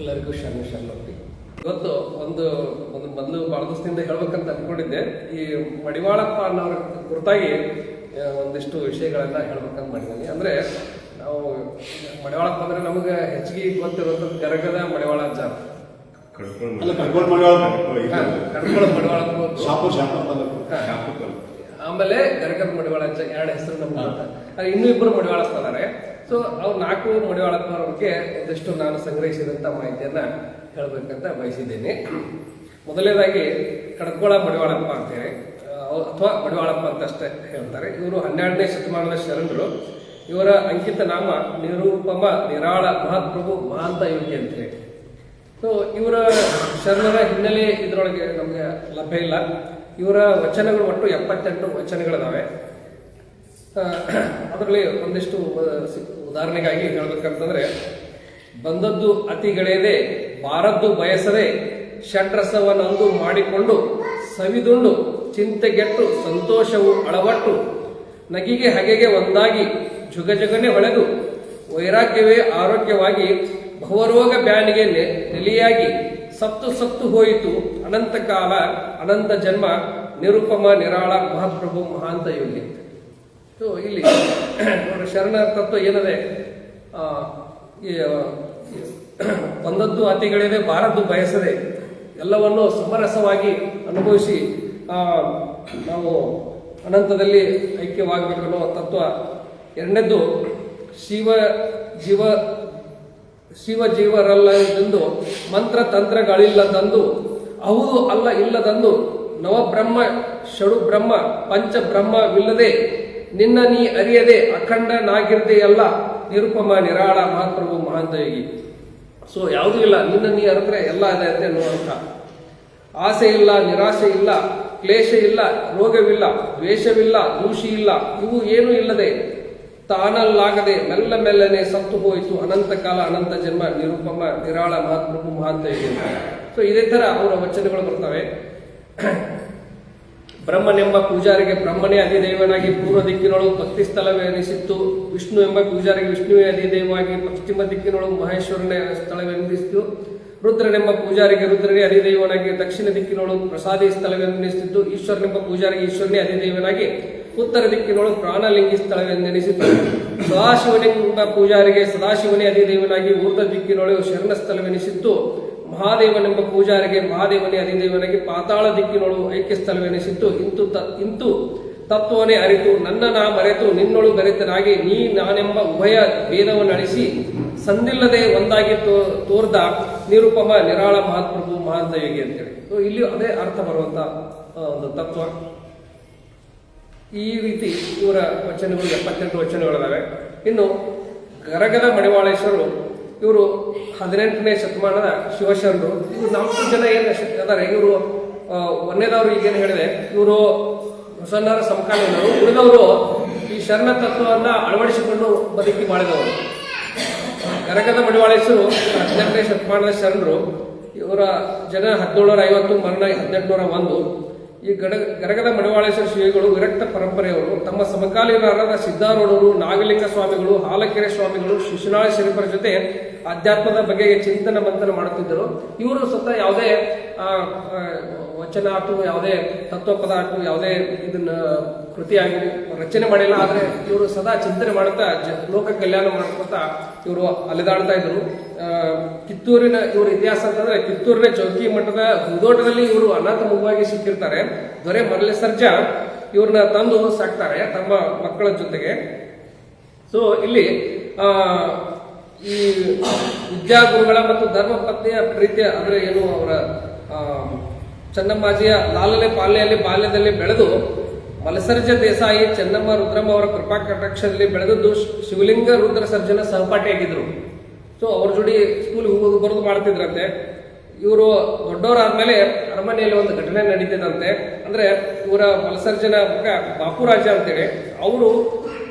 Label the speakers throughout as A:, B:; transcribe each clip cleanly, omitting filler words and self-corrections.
A: ಎಲ್ಲರಿಗೂ ಶರಣಿ. ಇವತ್ತು ಒಂದು ಮೊದಲು ಬಹಳ ದಿವಸದಿಂದ ಹೇಳ್ಬೇಕಂತ ಅನ್ಕೊಂಡಿದ್ದೆ. ಈ ಮಡಿವಾಳಪ್ಪ ಅನ್ನೋರ ಕುರಿತಾಗಿ ಒಂದಿಷ್ಟು ವಿಷಯಗಳನ್ನ ಹೇಳ್ಬೇಕಂತ ಮಾಡಿದ್ದೀನಿ. ಅಂದ್ರೆ ನಾವು ಮಡಿವಾಳಪ್ಪ ಅಂದ್ರೆ ನಮಗೆ ಹೆಚ್ಚಿಗೆ ಗೊತ್ತಿರುವಂಥದ್ದು ಗರಗದ ಮಡಿವಾಳಾಚಾರ, ಆಮೇಲೆ ಗರಗದ ಮಡಿವಾಳಾಚ ಎರಡು ಹೆಸರು ನಮ್ಗೆ ಇನ್ನೂ ಇಬ್ಬರು ಮಡಿವಾಳಪ್ಪ ಅದಾರೆ. ಸೊ ಅವ್ರು 4 ಮಡಿವಾಳಪ್ಪನವ್ರ ಬಗ್ಗೆ ಒಂದಿಷ್ಟು ನಾನು ಸಂಗ್ರಹಿಸಿದಂತ ಮಾಹಿತಿಯನ್ನ ಹೇಳ್ಬೇಕಂತ ಬಯಸಿದ್ದೇನೆ. ಮೊದಲನೇದಾಗಿ ಕಡಕೋಳ ಮಡಿವಾಳಪ್ಪ ಅಂತೇಳಿ ಅಥವಾ ಮಡಿವಾಳಪ್ಪ ಅಂತ ಅಷ್ಟೇ ಹೇಳ್ತಾರೆ. ಇವರು 12ನೇ ಶತಮಾನದ ಶರಣರು. ಇವರ ಅಂಕಿತ ನಾಮ ನಿರೂಪಮ ನಿರಾಳ ಮಹಾಪ್ರಭು ಮಹಾಂತ ಯೋಗಿ ಅಂತ ಹೇಳಿ. ಸೊ ಇವರ ಶರಣರ ಹಿನ್ನೆಲೆ ಇದರೊಳಗೆ ನಮ್ಗೆ ಲಭ್ಯ ಇಲ್ಲ. ಇವರ ವಚನಗಳು ಒಟ್ಟು 78 ವಚನಗಳಿದಾವೆ. ಅದರಲ್ಲಿ ಒಂದಿಷ್ಟು ಉದಾಹರಣೆಗಾಗಿ ಹೇಳ್ಬೇಕಂತಂದ್ರೆ, ಬಂದದ್ದು ಅತಿಗಳೆಯದೆ ಬಾರದ್ದು ಬಯಸದೆ ಷಡ್ರಸವನ್ನೊಂದು ಮಾಡಿಕೊಂಡು ಸವಿದುಂಡು ಚಿಂತೆಗೆಟ್ಟು ಸಂತೋಷವು ಅಳವಟ್ಟು ನಗಿಗೆ ಹಗೆಗೆ ಒಂದಾಗಿ ಜುಗಜಗನೆ ಹೊಳೆದು ವೈರಾಗ್ಯವೇ ಆರೋಗ್ಯವಾಗಿ ಭವರೋಗ ಬ್ಯಾನಿಗೆ ನೆಲೆಯಾಗಿ ಸತ್ತು ಹೋಯಿತು ಅನಂತ ಕಾಲ ಅನಂತ ಜನ್ಮ ನಿರುಪಮ ನಿರಾಳ ಮಹಾಪ್ರಭು ಮಹಾಂತ ಯೋಗಿ. ಸೊ ಇಲ್ಲಿ ಶರಣ ತತ್ವ ಏನದೆ, ಬಂದದ್ದು ಅತಿಗಳಿದೆ ಬಾರದ್ದು ಬಯಸದೆ ಎಲ್ಲವನ್ನು ಸಮರಸವಾಗಿ ಅನುಭವಿಸಿ ನಾವು ಅನಂತದಲ್ಲಿ ಐಕ್ಯವಾಗಬೇಕು ಅನ್ನೋ ತತ್ವ. ಎರಡನೇದ್ದು ಶಿವ ಜೀವರಲ್ಲದೆಂದು ಮಂತ್ರ ತಂತ್ರಗಳಿಲ್ಲದಂದು ಹೌದು ಅಲ್ಲ ಇಲ್ಲದಂದು ನವಬ್ರಹ್ಮ ಷಡು ಬ್ರಹ್ಮ ಪಂಚಬ್ರಹ್ಮವಿಲ್ಲದೆ ನಿನ್ನ ನೀ ಅರಿಯದೆ ಅಖಂಡ ನಾಗಿರ್ದೆಯಲ್ಲ ನಿರುಪಮ ನಿರಾಳ ಮಹಾಪ್ರಭು ಮಹಾಂತ ಯೋಗಿ. ಸೊ ಯಾವುದೂ ಇಲ್ಲ, ನಿನ್ನ ನೀ ಅರಿದ್ರೆ ಎಲ್ಲ ಇದೆ ಅಂತ ಅನ್ನುವಂಥ. ಆಸೆ ಇಲ್ಲ, ನಿರಾಶೆ ಇಲ್ಲ, ಕ್ಲೇಶ ಇಲ್ಲ, ರೋಗವಿಲ್ಲ, ದ್ವೇಷವಿಲ್ಲ, ದೂಷಿ ಇಲ್ಲ, ಇವು ಏನೂ ಇಲ್ಲದೆ ತಾನಲ್ಲಾಗದೆ ಮೆಲ್ಲನೆ ಸತ್ತು ಹೋಯಿತು ಅನಂತ ಕಾಲ ಅನಂತ ಜನ್ಮ ನಿರುಪಮ ನಿರಾಳ ಮಹಾಪ್ರಭು ಮಹಾಂತ ಯೋಗಿ. ಸೊ ಇದೇ ತರ ಅವರ ವಚನಗಳು ಬರ್ತವೆ. ಬ್ರಹ್ಮನೆಂಬ ಪೂಜಾರಿಗೆ ಬ್ರಹ್ಮನೇ ಅಧಿದೇವನಾಗಿ ಪೂರ್ವ ದಿಕ್ಕಿನೊಳು ಭಕ್ತಿ ಸ್ಥಳವೆನಿಸಿತ್ತು. ವಿಷ್ಣು ಎಂಬ ಪೂಜಾರಿಗೆ ವಿಷ್ಣುವೇ ಅಧಿದೇವವಾಗಿ ಪಶ್ಚಿಮ ದಿಕ್ಕಿನೊಳು ಮಹೇಶ್ವರನೇ ಸ್ಥಳವೆನಿಸಿತ್ತು. ರುದ್ರನೆಂಬ ಪೂಜಾರಿಗೆ ರುದ್ರನೇ ಅಧಿದೇವನಾಗಿ ದಕ್ಷಿಣ ದಿಕ್ಕಿನೊಳು ಪ್ರಸಾದಿ ಸ್ಥಳವೆನಿಸಿತ್ತು. ಈಶ್ವರನೆಂಬ ಪೂಜಾರಿಗೆ ಈಶ್ವರನೇ ಅಧಿದೇವನಾಗಿ ಉತ್ತರ ದಿಕ್ಕಿನೊಳು ಪ್ರಾಣಲಿಂಗಿ ಸ್ಥಳವೆಂದೆನಿಸಿತು. ಸದಾಶಿವನೆಂಬ ಪೂಜಾರಿಗೆ ಸದಾಶಿವನೇ ಅಧಿದೇವನಾಗಿ ಊರ್ಧ್ವ ದಿಕ್ಕಿನೊಳು ಶರಣ ಸ್ಥಳವೆನಿಸಿತ್ತು. ಮಹಾದೇವನೆಂಬ ಪೂಜಾರಿಗೆ ಮಹಾದೇವನೇ ಅಧಿದೇವನಾಗಿ ಪಾತಾಳ ದಿಕ್ಕಿನೊಳು ಐಕ್ಯ ಸ್ಥಳವೆನಿಸಿತ್ತು. ಇಂತು ತತ್ವನೇ ಅರಿತು ನನ್ನ ನಾ ಮರೆತು ನಿನ್ನೊಳು ಬೆರೆತನಾಗಿ ನೀ ನಾನೆಂಬ ಉಭಯ ಭೇದವನ್ನು ಅಳಿಸಿ ಸಂದಿಲ್ಲದೆ ಒಂದಾಗಿ ತೋರ್ದ ನಿರುಪಮ ನಿರಾಳ ಮಹಾಪ್ರಭು ಮಹಾಂತ ಯೋಗಿ ಅಂತೇಳಿ. ಸೊ ಇಲ್ಲಿ ಅದೇ ಅರ್ಥ ಬರುವಂತ ಒಂದು ತತ್ವ. ಈ ರೀತಿ ಇವರ ವಚನಗಳು 78 ವಚನಗಳಿದಾವೆ. ಇನ್ನು ಗರಗದ ಮಡಿವಾಳೇಶ್ವರರು ಇವರು 18ನೇ ಶತಮಾನದ ಶಿವಶರಣರು. ಇವರು 4 ಜನ ಏನು ಅದಾರೆ, ಇವರು ಒಂದನೇದವರು ಈಗೇನು ಹೇಳಿದೆ, ಇವರು ಹೊಸನ್ನರ ಸಮಕಾಲೀನರು. ಉಳಿದವರು ಈ ಶರಣ ತತ್ವವನ್ನ ಅಳವಡಿಸಿಕೊಂಡು ಬದುಕಿ ಮಾಡಿದವರು. ಗರಗದ ಮಡಿವಾಳೇಶ್ವರರು 18ನೇ ಶತಮಾನದ ಶರಣರು. ಇವರ ಜನ 1750, ಮರಣ 1801. ಈ ಗರಗದ ಮಡಿವಾಳೇಶ್ವರ ಶ್ರೀಗಳು ವಿರಕ್ತ ಪರಂಪರೆಯವರು. ತಮ್ಮ ಸಮಕಾಲೀನರಾದ ಸಿದ್ದಾರೂಢರು, ನಾಗಲಿಂಗ ಸ್ವಾಮಿಗಳು, ಹಾಲಕೆರೆ ಸ್ವಾಮಿಗಳು, ಶಿಶುನಾಳ ಶರೀಫರ ಜೊತೆ ಆಧ್ಯಾತ್ಮದ ಬಗೆಗೆ ಚಿಂತನ ಮಂಥನ ಮಾಡುತ್ತಿದ್ದರು. ಇವರು ಸ್ವತಃ ಯಾವುದೇ ವಚನ ಆಟು, ಯಾವುದೇ ತತ್ವಪದ ಆಟು, ಯಾವುದೇ ಇದನ್ನ ಕೃತಿಯಾಗಿ ರಚನೆ ಮಾಡಿಲ್ಲ. ಆದ್ರೆ ಇವರು ಸದಾ ಚಿಂತನೆ ಮಾಡುತ್ತಾ ಲೋಕ ಕಲ್ಯಾಣ ಮಾಡ್ಕೊತಾ ಇವರು ಅಲೆದಾಡ್ತಾ ಇದ್ರು. ಕಿತ್ತೂರಿನ ಇವ್ರ ಇತಿಹಾಸ ಅಂತಂದ್ರೆ, ಕಿತ್ತೂರಿನ ಚೌಕಿ ಮಠದ ಹೂದೋಟದಲ್ಲಿ ಇವರು ಅನಾಥ ಮಗುವಾಗಿ ಸಿಕ್ಕಿರ್ತಾರೆ. ದೊರೆ ಮಲ್ಲೇಸರ್ಜ ಇವ್ರನ್ನ ತಂದು ಸಾಕ್ತಾರೆ ತಮ್ಮ ಮಕ್ಕಳ ಜೊತೆಗೆ. ಸೊ ಇಲ್ಲಿ ಈ ವಿದ್ಯಾಗುರುಗಳ ಮತ್ತು ಧರ್ಮ ಪತ್ನಿಯ ಪ್ರೀತಿಯ ಅಂದ್ರೆ ಏನು, ಅವರ ಚೆನ್ನಮ್ಮಾಜಿಯ ಲಾಲನೆ ಪಾಲನೆಯಲ್ಲಿ ಬಾಲ್ಯದಲ್ಲಿ ಬೆಳೆದು ಮಲಸರ್ಜ ದೇಸಾಯಿ ಚೆನ್ನಮ್ಮ ರುದ್ರಮ್ಮ ಅವರ ಕೃಪಾ ಕಟಾಕ್ಷದಲ್ಲಿ ಬೆಳೆದದ್ದು ಶಿವಲಿಂಗ ರುದ್ರ ಸರ್ಜನ ಸಹಪಾಠಿಯಾಗಿದ್ರು. ಸೊ ಅವ್ರ ಜೋಡಿ ಸ್ಕೂಲ್ ಹೋಗೋದು ಬರೋದು ಮಾಡ್ತಿದ್ರಂತೆ. ಇವರು ದೊಡ್ಡವರಾದ್ಮೇಲೆ ಅರಮನೆಯಲ್ಲಿ ಒಂದು ಘಟನೆ ನಡೀತಿದಂತೆ. ಅಂದ್ರೆ ಇವರ ಮಲಸರ್ಜನ ಮಗ ಬಾಪುರಾಜ ಅಂತೇಳಿ ಅವರು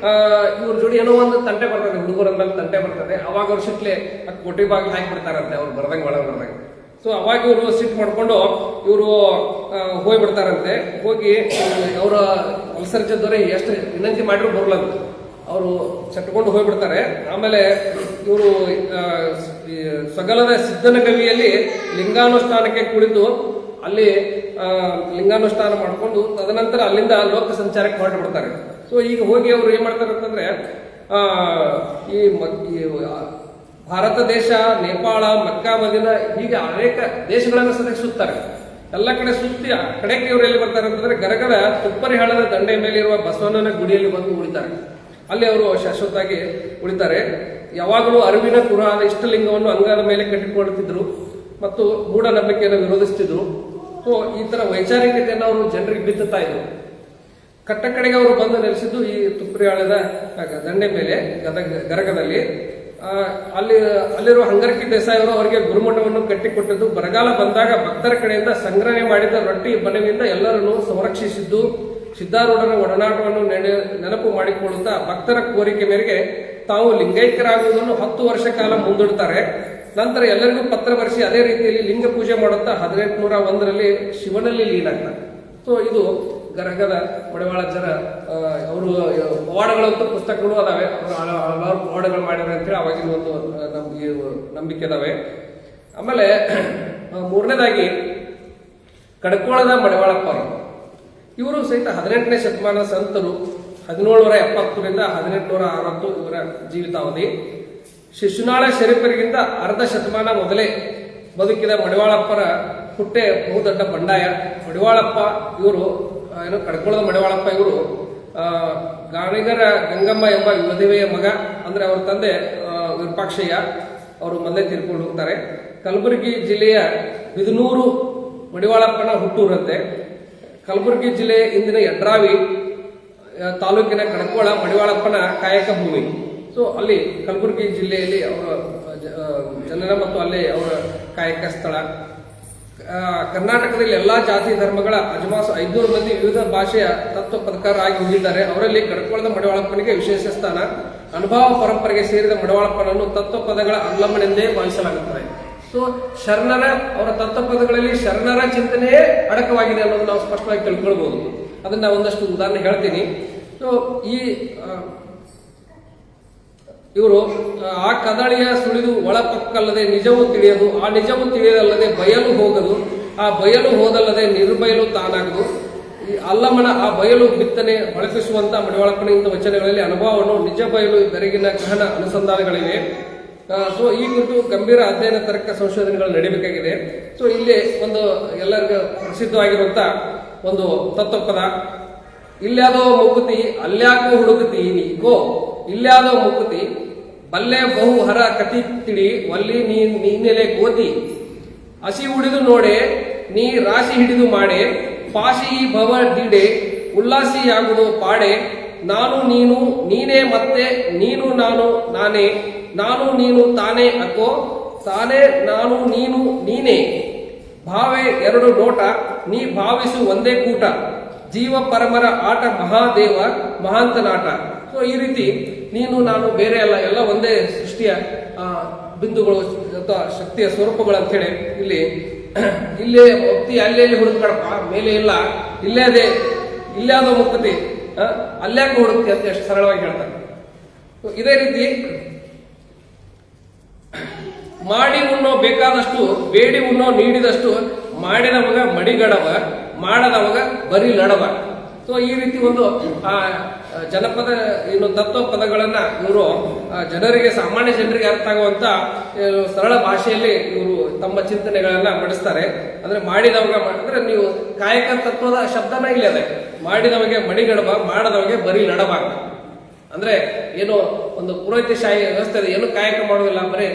A: ಇವ್ರ ಜೋಡಿ ಏನೋ ಒಂದು ತಂಟೆ ಬರ್ತದೆ, ಹುಡುಗರಂದಲ್ಲಿ ತಂಟೆ ಬರ್ತದೆ. ಅವಾಗ ಅವ್ರ ಸಿಟ್ಲೆ ಕೊಟ್ಟಿ ಬಾಗಿಲು ಹಾಕಿಬಿಡ್ತಾರಂತೆ ಅವ್ರು ಬರ್ದಂಗೆ ಒಳಗೆ ಬರ್ದಂಗೆ. ಸೊ ಅವಾಗ ಇವರು ಸಿಟ್ಟು ಮಾಡ್ಕೊಂಡು ಇವರು ಹೋಗ್ಬಿಡ್ತಾರಂತೆ. ಹೋಗಿ ಅವರ ಮಲಸರ್ಜ ದೊರೆ ಎಷ್ಟು ವಿನಂತಿ ಮಾಡಿದ್ರು ಬರಲ್ಲ, ಅವರು ಚಟ್ಕೊಂಡು ಹೋಗ್ಬಿಡ್ತಾರೆ. ಆಮೇಲೆ ಇವರು ಈ ಸಗಲದ ಸಿದ್ಧನ ಗವಿಯಲ್ಲಿ ಲಿಂಗಾನುಷ್ಠಾನಕ್ಕೆ ಕುಳಿತು ಅಲ್ಲಿ ಲಿಂಗಾನುಷ್ಠಾನ ಮಾಡಿಕೊಂಡು ತದನಂತರ ಅಲ್ಲಿಂದ ಲೋಕ ಸಂಚಾರಕ್ಕೆ ಹೊರಟು ಬಿಡ್ತಾರೆ. ಸೊ ಈಗ ಹೋಗಿ ಅವರು ಏನ್ ಮಾಡ್ತಾರೆ ಅಂತಂದ್ರೆ ಈ ಭಾರತ ದೇಶ, ನೇಪಾಳ, ಮಕ್ಕಾ, ಮದೀನಾ ಹೀಗೆ ಅನೇಕ ದೇಶಗಳನ್ನು ಸದಾ ಸುತ್ತಾರೆ. ಎಲ್ಲ ಕಡೆ ಸುತ್ತಿ ಕಡೆಗೆ ಇವರು ಎಲ್ಲಿ ಬರ್ತಾರೆ ಅಂತಂದ್ರೆ ಗರಗದ ತುಪ್ಪರಿ ಹಳ್ಳದ ದಂಡೆ ಮೇಲೆ ಇರುವ ಬಸವಣ್ಣನ ಗುಡಿಯಲ್ಲಿ ಬಂದು ಉಳಿತಾರೆ. ಅಲ್ಲಿ ಅವರು ಶಾಶ್ವತವಾಗಿ ಉಳಿತಾರೆ. ಯಾವಾಗಲೂ ಅರಿವಿನ ಕುರಾದ ಇಷ್ಟಲಿಂಗವನ್ನು ಅಂಗದ ಮೇಲೆ ಕಟ್ಟಿಕೊಳ್ಳುತ್ತಿದ್ರು ಮತ್ತು ಮೂಢನಂಬಿಕೆಯನ್ನು ವಿರೋಧಿಸುತ್ತಿದ್ರು. ಸೊ ಈ ತರ ವೈಚಾರಿಕತೆಯನ್ನು ಅವರು ಜನರಿಗೆ ಬಿತ್ತುತ್ತಾ ಇದ್ರು. ಕಟ್ಟ ಕಡೆಗೆ ಅವರು ಬಂದು ನೆಲೆಸಿದ್ದು ಈ ತುಪ್ಪರಿ ಹಳ್ಳದ ದಂಡೆ ಮೇಲೆ ಗರಗದಲ್ಲಿ. ಅಲ್ಲಿರುವ ಹಂಗರಕಿ ದೇಸಾಯಿ ಅವರು ಅವರಿಗೆ ಗುರುಮಠವನ್ನು ಕಟ್ಟಿಕೊಟ್ಟಿದ್ದು, ಬರಗಾಲ ಬಂದಾಗ ಭಕ್ತರ ಕಡೆಯಿಂದ ಸಂಗ್ರಹಣೆ ಮಾಡಿದ ರೊಟ್ಟಿ ಬಣವಿಂದ ಎಲ್ಲರನ್ನು ಸಂರಕ್ಷಿಸಿದ್ದು, ಸಿದ್ಧಾರೂಢರ ಒಡನಾಟವನ್ನು ನೆನಪು ಮಾಡಿಕೊಳ್ಳುತ್ತಾ ಭಕ್ತರ ಕೋರಿಕೆ ಮೇರೆಗೆ ತಾವು ಲಿಂಗೈಕ್ಯರಾಗುವುದನ್ನು 10 ವರ್ಷ ಕಾಲ ಮುಂದೂಡುತ್ತಾರೆ. ನಂತರ ಎಲ್ಲರಿಗೂ ಪತ್ರ ಬರೆಸಿ ಅದೇ ರೀತಿಯಲ್ಲಿ ಲಿಂಗ ಪೂಜೆ ಮಾಡುತ್ತಾ 1801ರಲ್ಲಿ ಶಿವನಲ್ಲಿ ಲೀನಾಗ್ತಾರೆ. ಸೊ ಇದು ಗರಗದ ಮಡಿವಾಳಜ್ಜರ ಅವರು ಪವಾಡಗಳಂತೂ ಪುಸ್ತಕಗಳು ಅದಾವೆ. ಅವರು ಹಲವಾರು ಪವಾಡಗಳು ಮಾಡಿದ್ರೆ ಅಂತೇಳಿ ಅವಾಗಿನ ಒಂದು ನಂಬಿಕೆ ಅದಾವೆ. ಆಮೇಲೆ ಮೂರನೇದಾಗಿ ಕಡಕೋಳದ ಮಡಿವಾಳಪ್ಪ ಇವರು ಸಹಿತ 18ನೇ ಶತಮಾನದ ಸಂತರು. 1770ರಿಂದ 1860 ಇವರ ಜೀವಿತಾವಧಿ. ಶಿಶುನಾಳ ಶರೀಫರಿಗಿಂತ ಅರ್ಧ ಶತಮಾನ ಮೊದಲೇ ಬದುಕಿದ ಮಡಿವಾಳಪ್ಪರ ಹುಟ್ಟೆ ಬಹುದೊಡ್ಡ ಬಂಡಾಯ. ಮಡಿವಾಳಪ್ಪ ಇವರು ಏನು ಕಡ್ಕೋಳದ ಮಡಿವಾಳಪ್ಪ ಇವರು ಗಾಣಿಗರ ಗಂಗಮ್ಮ ಎಂಬ ವಿಧವೆಯ ಮಗ. ಅಂದ್ರೆ ಅವರ ತಂದೆ ವಿರೂಪಾಕ್ಷಯ್ಯ, ಅವರು ಮೊದಲೇ ತೀರ್ಕೊಂಡು ಹೋಗ್ತಾರೆ. ಕಲಬುರಗಿ ಜಿಲ್ಲೆಯ ಬಿದನೂರು ಮಡಿವಾಳಪ್ಪನ ಹುಟ್ಟೂರಂತೆ. ಕಲಬುರಗಿ ಜಿಲ್ಲೆ ಇಂದಿನ ಯಡ್ರಾವಿ ತಾಲೂಕಿನ ಕಡಕೋಳ ಮಡಿವಾಳಪ್ಪನ ಕಾಯಕ ಭೂಮಿ. ಸೊ ಅಲ್ಲಿ ಕಲಬುರಗಿ ಜಿಲ್ಲೆಯಲ್ಲಿ ಅವರ ಜನನ ಮತ್ತು ಅಲ್ಲೇ ಅವರ ಕಾಯಕ ಸ್ಥಳ. ಕರ್ನಾಟಕದಲ್ಲಿ ಎಲ್ಲಾ ಜಾತಿ ಧರ್ಮಗಳ ಅಜಮಾಸ 500 ಮಂದಿ ವಿವಿಧ ಭಾಷೆಯ ತತ್ವ ಪದಕಾರರಾಗಿ ಹೋಗಿದ್ದಾರೆ. ಅವರಲ್ಲಿ ಕಡಕೋಳದ ಮಡಿವಾಳಪ್ಪನಿಗೆ ವಿಶೇಷ ಸ್ಥಾನ. ಅನುಭವ ಪರಂಪರೆಗೆ ಸೇರಿದ ಮಡಿವಾಳಪ್ಪನನ್ನು ತತ್ವ ಪದಗಳ ಅವಲಂಬನೆಂದೇ ಭಾವಿಸಲಾಗುತ್ತದೆ. ಸೊ ಶರಣರ ಅವರ ತತ್ವ ಪದಗಳಲ್ಲಿ ಶರಣರ ಚಿಂತನೆಯೇ ಅಡಕವಾಗಿದೆ ಅನ್ನೋದು ನಾವು ಸ್ಪಷ್ಟವಾಗಿ ತಿಳ್ಕೊಳ್ಬಹುದು. ಅದನ್ನ ಒಂದಷ್ಟು ಉದಾಹರಣೆ ಹೇಳ್ತೀನಿ. ಸೊ ಈ ಇವರು ಆ ಕದಳಿಯ ಸುಳಿದು ಒಳಪಕ್ಕಲ್ಲದೆ ನಿಜವೂ ತಿಳಿಯದು, ಆ ನಿಜವೂ ತಿಳಿಯದಲ್ಲದೆ ಬಯಲು ಹೋಗದು, ಆ ಬಯಲು ಹೋದಲ್ಲದೆ ನಿರ್ಬಯಲು ತಾನಾಗದು. ಈ ಅಲ್ಲಮನ ಆ ಬಯಲು ಬಿತ್ತನೆ ಬಳಸಿಸುವಂತ ಮಡಿವಾಳಪ್ಪನಿಂದ ವಚನಗಳಲ್ಲಿ ಅನುಭವವನ್ನು ನಿಜ ಬಯಲು ಬೆರಗಿನ ಗಹನ ಅನುಸಂಧಾನಗಳಿವೆ. ಸೊ ಈ ಕುರಿತು ಗಂಭೀರ ಅಧ್ಯಯನ ತರ್ಕ ಸಂಶೋಧನೆಗಳು ನಡೀಬೇಕಾಗಿದೆ. ಸೊ ಇಲ್ಲಿ ಒಂದು ಎಲ್ಲರಿಗೂ ಪ್ರಸಿದ್ಧವಾಗಿರುವಂತ ಒಂದು ತತ್ವಪದ, ಇಲ್ಯಾದೋ ಮುಕುತಿ ಅಲ್ಯಾಕೋ ಹುಡುಕತಿ ನೀಕೋ, ಇಲ್ಯಾದೋ ಮುಕುತಿ ಬಲ್ಲೆ ಬಹು ಹರ ಕತಿ ತಿಳಿ ಒಲ್ಲಿ ನೀನೆಲೆ ಗೋತಿ, ಹಸಿ ಉಡಿದು ನೋಡೆ ನೀ ರಾಶಿ ಹಿಡಿದು ಮಾಡೆ, ಪಾಶಿ ಭವ ದೀಡೆ ಉಲ್ಲಾಸಿಯಾಗುವುದು ಪಾಡೆ, ನಾನು ನೀನು ನೀನೇ ಮತ್ತೆ ನೀನು ನಾನು ನಾನೇ, ನಾನು ನೀನು ತಾನೇ ಅಕ್ಕೋ, ತಾನೇ ನಾನು ನೀನು ನೀನೇ, ಭಾವೇ ಎರಡು ನೋಟ ನೀ ಭಾವಿಸು ಒಂದೇ ಕೂಟ, ಜೀವ ಪರಮರ ಆಟ ಮಹಾದೇವ ಮಹಾಂತನಾಟ. ಸೊ ಈ ರೀತಿ ನೀನು ನಾನು ಬೇರೆ ಅಲ್ಲ, ಎಲ್ಲ ಒಂದೇ ಸೃಷ್ಟಿಯ ಬಿಂದುಗಳು ಅಥವಾ ಶಕ್ತಿಯ ಸ್ವರೂಪಗಳು ಅಂತ ಹೇಳಿ ಇಲ್ಲಿ ಇಲ್ಲೇ ಮುಕ್ತಿ ಅಲ್ಲೆಲ್ಲಿ ಹುಡುಕಡಪ್ಪ, ಮೇಲೆ ಇಲ್ಲ, ಇಲ್ಲೇ ಅದೇ ಇಲ್ಲಾದೋ ಮುಕ್ತಿ ಅಲ್ಯಾಕೆ ಹುಡುಕ್ತಿ ಅಂತ ಎಷ್ಟು ಸರಳವಾಗಿ ಹೇಳ್ತಾರೆ. ಇದೇ ರೀತಿ ಮಾಡಿ ಉಣ್ಣೋ ಬೇಕಾದಷ್ಟು ಬೇಡಿ ಉಣ್ಣೋ ನೀಡಿದಷ್ಟು, ಮಾಡಿದವಾಗ ಮಡಿಗಡವ ಮಾಡದವಾಗ ಬರೀ ಲಡವ. ಸೊ ಈ ರೀತಿ ಒಂದು ಜನಪದ ಏನು ತತ್ವ ಪದಗಳನ್ನ ಇವರು ಜನರಿಗೆ, ಸಾಮಾನ್ಯ ಜನರಿಗೆ ಅರ್ಥ ಆಗುವಂತ ಸರಳ ಭಾಷೆಯಲ್ಲಿ ಇವರು ತಮ್ಮ ಚಿಂತನೆಗಳನ್ನ ಮಂಡಿಸ್ತಾರೆ. ಅಂದ್ರೆ ಮಾಡಿದವಾಗ ಅಂದ್ರೆ ನೀವು ಕಾಯಕ ತತ್ವದ ಶಬ್ದನ ಇಲ್ಲ ಅದೇ, ಮಾಡಿದವಗೆ ಮಡಿಗಡವ ಮಾಡದವಗೆ ಬರೀ ಲಡವ. ಅಂದ್ರೆ ಏನು ಒಂದು ಪುರೋಹಿತಶಾಹಿ ವ್ಯವಸ್ಥೆ ಇದೆ, ಏನು ಕಾಯಕ ಮಾಡುವುದಿಲ್ಲ, ಬರೀ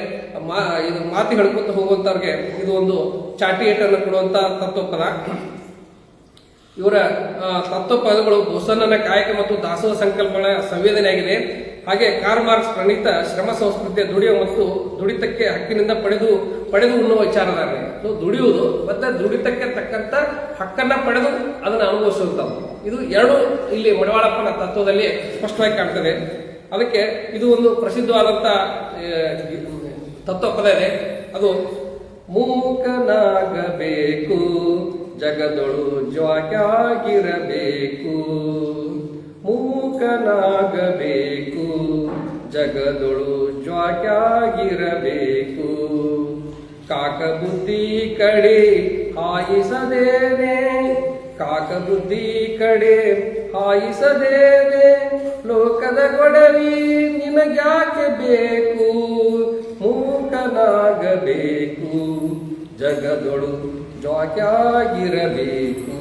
A: ಇದು ಮಾತು ಹೇಳ್ಕೊತ ಹೋಗುವಂತವ್ರಿಗೆ ಇದು ಒಂದು ಚಾಟಿ ಏಟನ್ನು ಕೊಡುವಂತ ತತ್ವಪದ. ಇವರ ತತ್ವಪದಗಳು ಬಸವಣ್ಣನ ಕಾಯಕ ಮತ್ತು ದಾಸೋಹ ಸಂಕಲ್ಪಗಳ ಸಂವೇದನೆಯಾಗಿದೆ. ಹಾಗೆ ಕಾರ್ಲ್ ಮಾರ್ಕ್ಸ್ ಪ್ರಣೀತ ಶ್ರಮ ಸಂಸ್ಕೃತಿಯ ದುಡಿಯುವ ಮತ್ತು ದುಡಿತಕ್ಕೆ ಹಕ್ಕಿನಿಂದ ಪಡೆದು ಉಣ್ಣುವ ವಿಚಾರಧಾರಣೆ. ದುಡಿಯುವುದು ಮತ್ತೆ ದುಡಿತಕ್ಕೆ ತಕ್ಕಂತ ಹಕ್ಕನ್ನ ಪಡೆದು ಅದನ್ನು ಅನುಭವಿಸುವಂತ ಇದು ಎರಡು ಇಲ್ಲಿ ಮಡಿವಾಳಪ್ಪನ ತತ್ವದಲ್ಲಿ ಸ್ಪಷ್ಟವಾಗಿ ಕಾಣ್ತದೆ. ಅದಕ್ಕೆ ಇದು ಒಂದು ಪ್ರಸಿದ್ಧವಾದಂತ ತತ್ವಪದ ಇದೆ. ಅದು ಮೂಕನಾಗಬೇಕು ಜಗದೊಳು ಜ್ವಾಗ್ಯಾಗಿರಬೇಕು, ಮೂಕನಾಗಬೇಕು ಜಗದೊಳು ಜ್ವಾಕ್ಯಾಗಿರಬೇಕು. ಕಾಕ ಬುದ್ಧಿ ಕಡೆ ಹಾಯಿಸದೇನೆ, ಕಾಕ ಬುದ್ಧಿ ಕಡೆ ಹಾಯಿಸದೇನೆ, ಲೋಕದ ಕೊಡಲಿ ನಿನಗ್ಯಾಕೆ ಬೇಕು, ಮೂಕನಾಗಬೇಕು. ಜಗದೊಳು ಜ್ವಾಕ್ಯಾಗಿರಬೇಕು.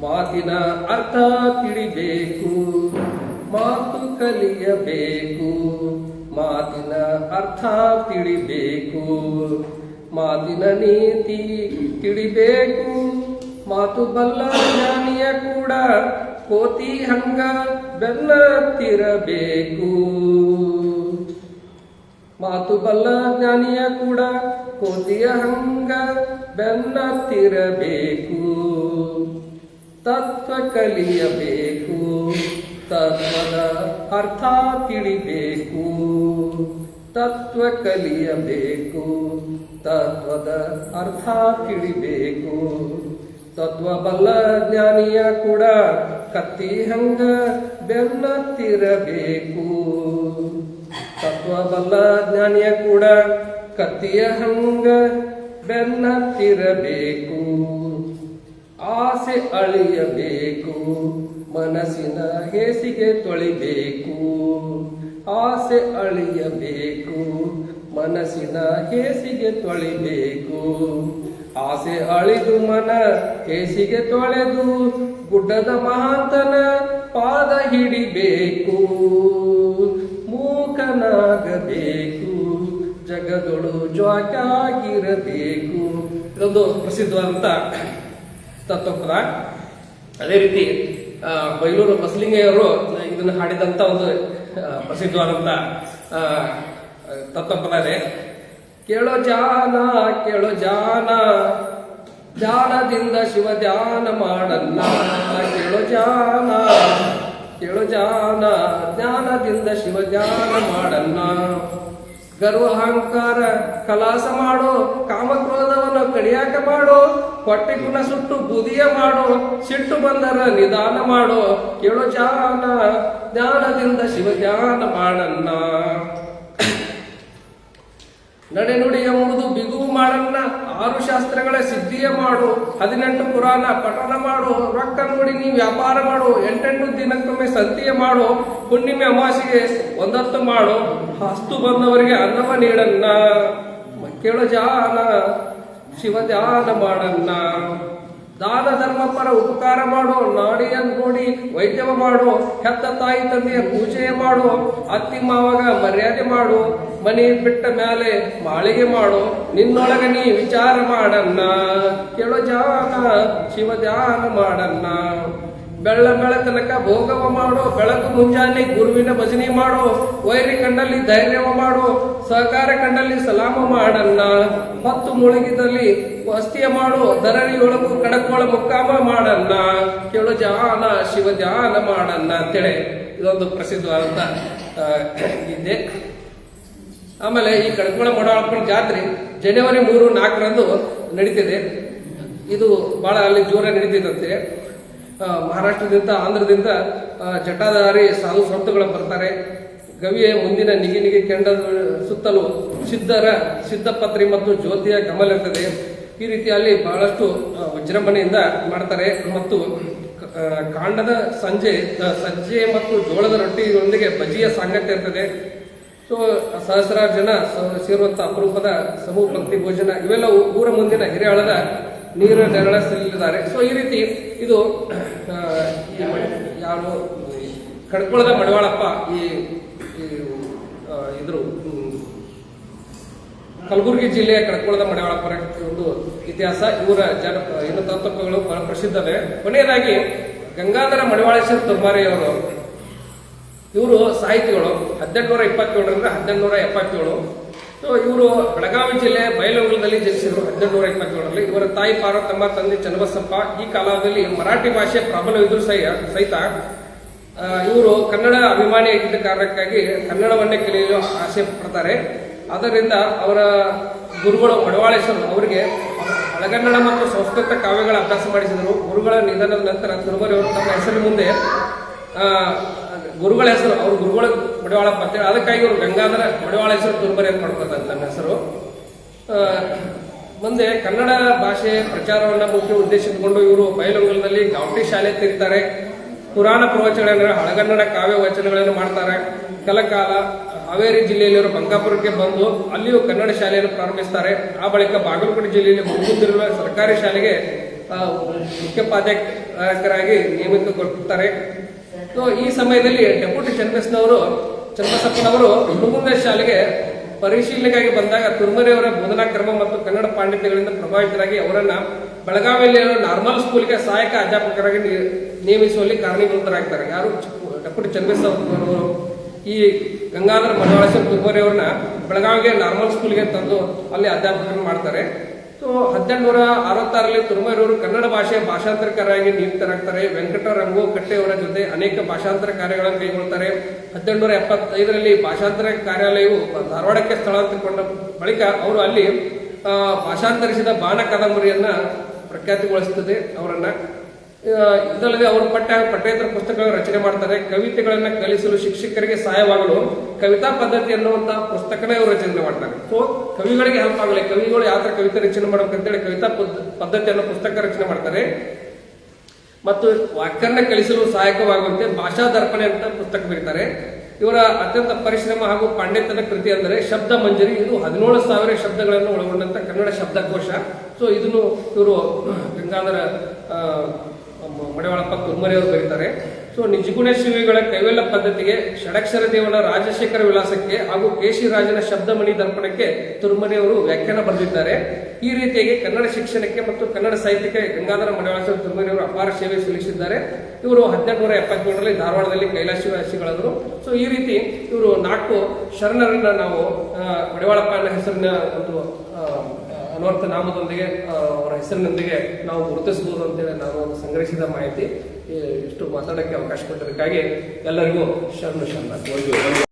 A: ಮಾತಿನ ಅರ್ಥ ತಿಳಿಬೇಕು, ಮಾತು ಕಲಿಯಬೇಕು. ಮಾತಿನ ಅರ್ಥ ತಿಳಿಬೇಕು, ಮಾತಿನ ನೀತಿ ತಿಳಿಬೇಕು. ಮಾತು ಬಲ್ಲ ಜ್ಞಾನಿಯ ಕೂಡ ಕೋತಿ ಹಂಗ ಬೆನ್ನತ್ತಿರಬೇಕು. ಮಾತು ಬಲ್ಲ ಜ್ಞಾನಿಯ ಕೂಡ ಕೋತಿಯ ಹಂಗ ಬೆನ್ನತ್ತಿರಬೇಕು. ತತ್ವ ಕಲಿಯಬೇಕು, ತತ್ವದ ಅರ್ಥ ತಿಳಿಬೇಕು. ತತ್ವ ಕಲಿಯಬೇಕು, ತತ್ವದ ಅರ್ಥ ತಿಳಿಬೇಕು. ತತ್ವ ಬಲ್ಲ ಜ್ಞಾನಿಯ ಕೂಡ ಕತ್ತಿ ಹಂಗ ಬೆನ್ನತ್ತಿರಬೇಕು. ತತ್ವ ಬಲ್ಲ ಜ್ಞಾನಿಯ ಕೂಡ ಕತ್ತಿಯ ಹಂಗ ಬೆನ್ನತ್ತಿರಬೇಕು. ಆಸೆ ಅಳಿಯಬೇಕು, ಮನಸ್ಸಿನ ಹೇಸಿಗೆ ತೊಳಿಬೇಕು. ಆಸೆ ಅಳಿಯಬೇಕು, ಮನಸ್ಸಿನ ಹೇಸಿಗೆ ತೊಳಿಬೇಕು. ಆಸೆ ಅಳಿದು ಮನ ಹೇಸಿಗೆ ತೊಳೆದು ಗುಡ್ಡದ ಮಹಾಂತನ ಪಾದ ಹಿಡಿಬೇಕು. ಮೂಕನಾಗಬೇಕು, ಜಗದೊಳು ಜ್ವಾಕ್ಯಾಗಿರಬೇಕು. ಇದೊಂದು ಪ್ರಸಿದ್ಧವಾದಂತ ತತ್ವಪದ. ಅದೇ ರೀತಿ ಬೈಲೂರು ಬಸಲಿಂಗಯ್ಯವರು ಇದನ್ನು ಹಾಡಿದಂತ ಒಂದು ಪ್ರಸಿದ್ಧವಾದಂತ ತತ್ವಪದ ಇದೆ. ಕೇಳೋ ಜಾನ ಕೇಳೋ ಜಾನ, ಧ್ಯಾನದಿಂದ ಶಿವ ಧ್ಯಾನ ಮಾಡನ್ನ. ಕೇಳೋ ಜಾನ ಕೇಳೋ ಜಾನ, ಜ್ಞಾನದಿಂದ ಶಿವ ಧ್ಯಾನ ಮಾಡನ್ನ. ಗರ್ವ ಅಹಂಕಾರ ಕಲಾಸ ಮಾಡೋ, ಕಾಮಕ್ರೋಧವನ್ನು ಕಡಿಯಾಕ ಮಾಡೋ. ಹೊಟ್ಟೆ ಗುಣ ಸುಟ್ಟು ಬುದಿಯ ಮಾಡೋ, ಸಿಟ್ಟು ಬಂದರ ನಿಧಾನ ಮಾಡೋ. ಕೇಳೋ ಜಾನ, ಜ್ಞಾನದಿಂದ ಶಿವ ಧ್ಯಾನ ಮಾಡನ್ನ. ನಡೆ ನುಡಿ ಎಂಬುದು ಬಿಗುವು ಮಾಡನ್ನ. 6 ಶಾಸ್ತ್ರಗಳ ಸಿದ್ಧಿಯ ಮಾಡು, 18 ಪುರಾಣ ಪಠನ ಮಾಡು. ರೊಕ್ಕ ನೋಡಿ ನೀ ವ್ಯಾಪಾರ ಮಾಡು, 8 ದಿನಕ್ಕೊಮ್ಮೆ ಸಂತಿಯ ಮಾಡು. ಹುಣ್ಣಿಮೆ ಅಮಾಸಿಗೆ ಒಂದತ್ತು ಮಾಡು, ಹಸ್ತು ಬಂದವರಿಗೆ ಅನ್ನವ ನೀಡನ್ನ. ಕೇಳು ಜಾನ, ಶಿವ ಧ್ಯಾನ ಮಾಡನ್ನ. ದಾನ ಧರ್ಮ ಪರ ಉಪಕಾರ ಮಾಡು, ನಾಡಿಯ ನೋಡಿ ವೈದ್ಯವ ಮಾಡು. ಹೆತ್ತ ತಾಯಿ ತಂದೆಯ ಪೂಜೆಯ ಮಾಡು, ಅತ್ತಿ ಮಾವಾಗ ಮರ್ಯಾದೆ ಮಾಡು. ಮನೆ ಬಿಟ್ಟ ಮೇಲೆ ಮಾಳಿಗೆ ಮಾಡು, ನಿನ್ನೊಳಗೆ ನೀ ವಿಚಾರ ಮಾಡನ್ನ. ಕೇಳೋ ಜಾನ, ಶಿವ ಧ್ಯಾನ ಮಾಡನ್ನ. ಬೆಳತನಕ ಭೋಗವ ಮಾಡು, ಬೆಳಕು ಮುಂಜಾನೆ ಗುರುವಿನ ಭಜನೆ ಮಾಡು. ವೈರಿ ಕಂಡಲ್ಲಿ ಧೈರ್ಯವ ಮಾಡು, ಸಹಕಾರ ಕಂಡಲ್ಲಿ ಸಲಾಮ ಮಾಡನ್ನ. ಹೊತ್ತು ಮುಳುಗಿದಲ್ಲಿ ವಸ್ತಿಯ ಮಾಡು, ಧರಣಿಯೊಳಗು ಕಡಕೋಳ ಮುಕ್ಕಾಮ ಮಾಡನ್ನ. ಕೇಳು ಜಾನ, ಶಿವ ಧ್ಯಾನ ಮಾಡನ್ನ ಅಂತೇಳಿ ಇದೊಂದು ಪ್ರಸಿದ್ಧವಾದಂತ ಗೀತೆ. ಆಮೇಲೆ ಈ ಕಡಕೋಳ ಮಡವಾಳಪ್ಪನ ಜಾತ್ರೆ ಜನವರಿ 3-4ರಂದು ನಡೀತಿದೆ. ಇದು ಬಹಳ ಅಲ್ಲಿ ಜೋರ ನಡೀತಿದಂತೆ. ಮಹಾರಾಷ್ಟ್ರದಿಂದ ಆಂಧ್ರದಿಂದ ಜಟಾಧಾರಿ ಸಾಧು ಸಂತಗಳು ಬರ್ತಾರೆ. ಗವಿಯ ಮುಂದಿನ ನಿಗಿ ಕೆಂಡದ ಸುತ್ತಲೂ ಸಿದ್ಧಪತ್ರಿ ಮತ್ತು ಜ್ಯೋತಿಯ ಗಮಲ ಇರ್ತದೆ. ಈ ರೀತಿಯಲ್ಲಿ ಬಹಳಷ್ಟು ವಿಜೃಂಭಣೆಯಿಂದ ಮಾಡ್ತಾರೆ. ಮತ್ತು ಕಾಂಡದ ಸಜ್ಜೆ ಮತ್ತು ಜೋಳದ ರೊಟ್ಟಿಯೊಂದಿಗೆ ಬಜ್ಜಿಯ ಸಾಂಗತ್ಯ ಇರ್ತದೆ. ಸೊ ಸಹಸ್ರಾರು ಜನ ಸೇರುವಂತ ಅಪರೂಪದ ಸಮೂಹ ಪಂಕ್ತಿ ಭೋಜನ ಇವೆಲ್ಲ ಊರ ಮುಂದಿನ ಹಿರಿಯಾಳದ ನೀರು ನೆರಳಿಸಲಿದ್ದಾರೆ. ಸೊ ಈ ರೀತಿ ಇದು ಯಾರು ಕಡ್ಕೊಳದ ಮಡಿವಾಳಪ್ಪ ಇದ್ರು ಕಲಬುರಗಿ ಜಿಲ್ಲೆಯ ಕಡ್ಕೊಳದ ಮಡಿವಾಳಪ್ಪರ ಒಂದು ಇತಿಹಾಸ. ಇವರ ಏನು ತತ್ವಗಳು ಬಹಳ ಪ್ರಸಿದ್ಧವೇ. ಕೊನೆಯದಾಗಿ ಗಂಗಾಧರ ಮಡಿವಾಳೇಶ್ವರ ತುರ್ಮಾರಿ ಅವರು, ಇವರು ಸಾಹಿತಿಗಳು. 1827ರಿಂದ 1877. ಸೊ ಇವರು ಬೆಳಗಾವಿ ಜಿಲ್ಲೆ ಬೈಲಹೊಂಗಲದಲ್ಲಿ ಜನಿಸಿದರು 1827ರಲ್ಲಿ. ಇವರ ತಾಯಿ ಪಾರ್ವತಮ್ಮ, ತಂದೆ ಚನ್ನಬಸಪ್ಪ. ಈ ಕಾಲದಲ್ಲಿ ಮರಾಠಿ ಭಾಷೆ ಪ್ರಬಲವಿದ್ರು ಸಹಿತ ಇವರು ಕನ್ನಡ ಅಭಿಮಾನಿಯಾಗಿದ್ದ ಕಾರಣಕ್ಕಾಗಿ ಕನ್ನಡವನ್ನೇ ಕಲಿಯಲು ಆಸೆ ಪಡ್ತಾರೆ. ಆದ್ದರಿಂದ ಅವರ ಗುರುಗಳು ಮಡಿವಾಳೇಶ್ವರ ಅವರಿಗೆ ಹಳಗನ್ನಡ ಮತ್ತು ಸಂಸ್ಕೃತ ಕಾವ್ಯಗಳ ಅಭ್ಯಾಸ ಮಾಡಿಸಿದರು. ಗುರುಗಳ ನಿಧನದ ನಂತರ ತುರ್ಮರಿ ಅವರು ತಮ್ಮ ಹೆಸರು ಮುಂದೆ ಗುರುಗಳ ಹೆಸರು ಅವ್ರ ಗುರುಗಳ ಮಡಿವಾಳಪ್ಪ ಅಂತೇಳಿ, ಅದಕ್ಕಾಗಿ ಇವರು ಗಂಗಾಧರ ಮಡಿವಾಳ ಹೆಸರು ತುರ್ಬರಿ ಅಂತ ಮಾಡ್ಕೊತಾರೆ ನನ್ನ ಹೆಸರು. ಮುಂದೆ ಕನ್ನಡ ಭಾಷೆ ಪ್ರಚಾರವನ್ನ ಮುಖ್ಯ ಉದ್ದೇಶ ಇಟ್ಟುಕೊಂಡು ಇವರು ಬೈಲಹೊಂಗಲದಲ್ಲಿ ಗಾವಟಿ ಶಾಲೆ ತೆರೀತಾರೆ. ಪುರಾಣ ಪ್ರವಚನಗಳನ್ನು ಹಳಗನ್ನಡ ಕಾವ್ಯ ವಚನಗಳನ್ನು ಮಾಡ್ತಾರೆ. ಕೆಲಕಾಲ ಹಾವೇರಿ ಜಿಲ್ಲೆಯಲ್ಲಿರುವ ಬಂಗಾಪುರಕ್ಕೆ ಬಂದು ಅಲ್ಲಿಯೂ ಕನ್ನಡ ಶಾಲೆಯನ್ನು ಪ್ರಾರಂಭಿಸ್ತಾರೆ. ಆ ಬಳಿಕ ಬಾಗಲಕೋಟೆ ಜಿಲ್ಲೆಯಲ್ಲಿ ಹುಡುಗುತ್ತಿರುವ ಸರ್ಕಾರಿ ಶಾಲೆಗೆ ಮುಖ್ಯೋಪಾಧ್ಯಾಯಕರಾಗಿ ನೇಮಕಗೊಳ್ಳುತ್ತಾರೆ. ಈ ಸಮಯದಲ್ಲಿ ಡೆಪ್ಯೂಟಿ ಚನ್ನಬಸಪ್ಪನವರು ಹುಡುಗುಂದ ಶಾಲೆಗೆ ಪರಿಶೀಲನೆಗಾಗಿ ಬಂದಾಗ ತುರ್ಮರಿ ಅವರ ಬೋಧನಾ ಕ್ರಮ ಮತ್ತು ಕನ್ನಡ ಪಾಂಡಿತ್ಯಗಳಿಂದ ಪ್ರಭಾವಿತರಾಗಿ ಅವರನ್ನ ಬೆಳಗಾವಿಯಲ್ಲಿರುವ ನಾರ್ಮಲ್ ಸ್ಕೂಲ್ಗೆ ಸಹಾಯಕ ಅಧ್ಯಾಪಕರಾಗಿ ನೇಮಿಸುವಲ್ಲಿ ಕಾರಣೀಭೂತರಾಗ್ತಾರೆ. ಯಾರು? ಡೆಪ್ಯೂಟಿ ಚನ್ನಬಸಪ್ಪನವರು ಈ ಗಂಗಾಧರ ಮಡಿವಾಳೇಶ್ವರ ತುರ್ಮರಿ ಅವ್ರನ್ನ ಬೆಳಗಾವಿಗೆ ನಾರ್ಮಲ್ ಸ್ಕೂಲ್ಗೆ ತಂದು ಅಲ್ಲಿ ಅಧ್ಯಾಪಕರನ್ನು ಮಾಡ್ತಾರೆ. 1866ರಲ್ಲಿ ತುರ್ಮರಿಯವರು ಕನ್ನಡ ಭಾಷೆಯ ಭಾಷಾಂತರಕಾರರಾಗಿ ನಿಯುಕ್ತರಾಗ್ತಾರೆ. ವೆಂಕಟರಂಗು ಕಟ್ಟೆಯವರ ಜೊತೆ ಅನೇಕ ಭಾಷಾಂತರ ಕಾರ್ಯಗಳನ್ನು ಕೈಗೊಳ್ಳುತ್ತಾರೆ. 1875ರಲ್ಲಿ ಭಾಷಾಂತರ ಕಾರ್ಯಾಲಯವು ಧಾರವಾಡಕ್ಕೆ ಸ್ಥಳಾಂತರಗೊಂಡ ಬಳಿಕ ಅವರು ಅಲ್ಲಿ ಭಾಷಾಂತರಿಸಿದ ಬಾಣ ಕಾದಂಬರಿಯನ್ನ ಪ್ರಖ್ಯಾತಿಗೊಳಿಸುತ್ತದೆ ಅವರನ್ನ. ಇದಲ್ಲದೆ ಅವರು ಪಠ್ಯೇತರ ಪುಸ್ತಕಗಳ ರಚನೆ ಮಾಡ್ತಾರೆ. ಕವಿತೆಗಳನ್ನ ಕಲಿಸಲು ಶಿಕ್ಷಕರಿಗೆ ಸಹಾಯವಾಗಲು ಕವಿತಾ ಪದ್ಧತಿ ಅನ್ನುವಂತಹ ಪುಸ್ತಕನೇ ಅವರು ರಚನೆ ಮಾಡ್ತಾರೆ. ಕವಿಗಳಿಗೆ ಹೆಲ್ಪ್ ಆಗಲಿ, ಕವಿಗಳು ಯಾವ ತರ ಕವಿತೆ ರಚನೆ ಮಾಡ್ಬೇಕಂತೇಳಿ ಕವಿತಾ ಪದ್ಧತಿ ಅನ್ನೋ ಪುಸ್ತಕ ರಚನೆ ಮಾಡ್ತಾರೆ. ಮತ್ತು ವ್ಯಾಕರಣ ಕಲಿಸಲು ಸಹಾಯಕವಾಗುವಂತೆ ಭಾಷಾ ದರ್ಪಣೆ ಅಂತ ಪುಸ್ತಕ ಬರೀತಾರೆ. ಇವರ ಅತ್ಯಂತ ಪರಿಶ್ರಮ ಹಾಗೂ ಪಾಂಡಿತ್ಯದ ಕೃತಿ ಅಂದರೆ ಶಬ್ದ ಮಂಜರಿ. ಇದು 17,000 ಶಬ್ದಗಳನ್ನು ಒಳಗೊಂಡಂತ ಕನ್ನಡ ಶಬ್ದಕೋಶ. ಇದನ್ನು ಇವರು ಗಂಗಾಧರ ಮಡಿವಾಳಪ್ಪ ತುರ್ಮರಿ ಅವರು ಬರೀತಾರೆ. ನಿಜಗುಣ ಶಿವಿಗಳ ಕೈವೆಲ್ಲ ಪದ್ಧತಿಗೆ, ಷಡಕ್ಷರ ದೇವನ ರಾಜಶೇಖರ ವಿಲಾಸಕ್ಕೆ ಹಾಗೂ ಕೇಶಿರಾಜನ ಶಬ್ದಮಣಿ ದರ್ಪಣಕ್ಕೆ ತುರ್ಮರಿ ಅವರು ವ್ಯಾಖ್ಯಾನ ಬರೆದಿದ್ದಾರೆ. ಈ ರೀತಿಯಾಗಿ ಕನ್ನಡ ಶಿಕ್ಷಣಕ್ಕೆ ಮತ್ತು ಕನ್ನಡ ಸಾಹಿತ್ಯಕ್ಕೆ ಗಂಗಾಧರ ಮಡಿವಾಳೇಶ್ವರ ತುರ್ಮರಿ ಅವರು ಅಪಾರ ಸೇವೆ ಸಲ್ಲಿಸಿದ್ದಾರೆ. ಇವರು 1873ರಲ್ಲಿ ಧಾರವಾಡದಲ್ಲಿ ಕೈಲಾಸವಾಸಿಗಳಾದರು. ಈ ರೀತಿ ಇವರು 4 ಶರಣರನ್ನ ನಾವು ಮಡಿವಾಳಪ್ಪ ಅನ್ನೋ ಹೆಸರಿನ ಒಂದು ಅನ್ವರ್ಥ ನಾಮದೊಂದಿಗೆ ಅವರ ಹೆಸರಿನೊಂದಿಗೆ ನಾವು ಗುರುತಿಸಬಹುದು ಅಂತೇಳಿ ನಾನು ಒಂದು ಸಂಗ್ರಹಿಸಿದ ಮಾಹಿತಿ. ಇಷ್ಟು ಮಾತಾಡೋಕ್ಕೆ ಅವಕಾಶ ಕೊಟ್ಟಿದ್ದಕ್ಕಾಗಿ ಎಲ್ಲರಿಗೂ ಶರಣ.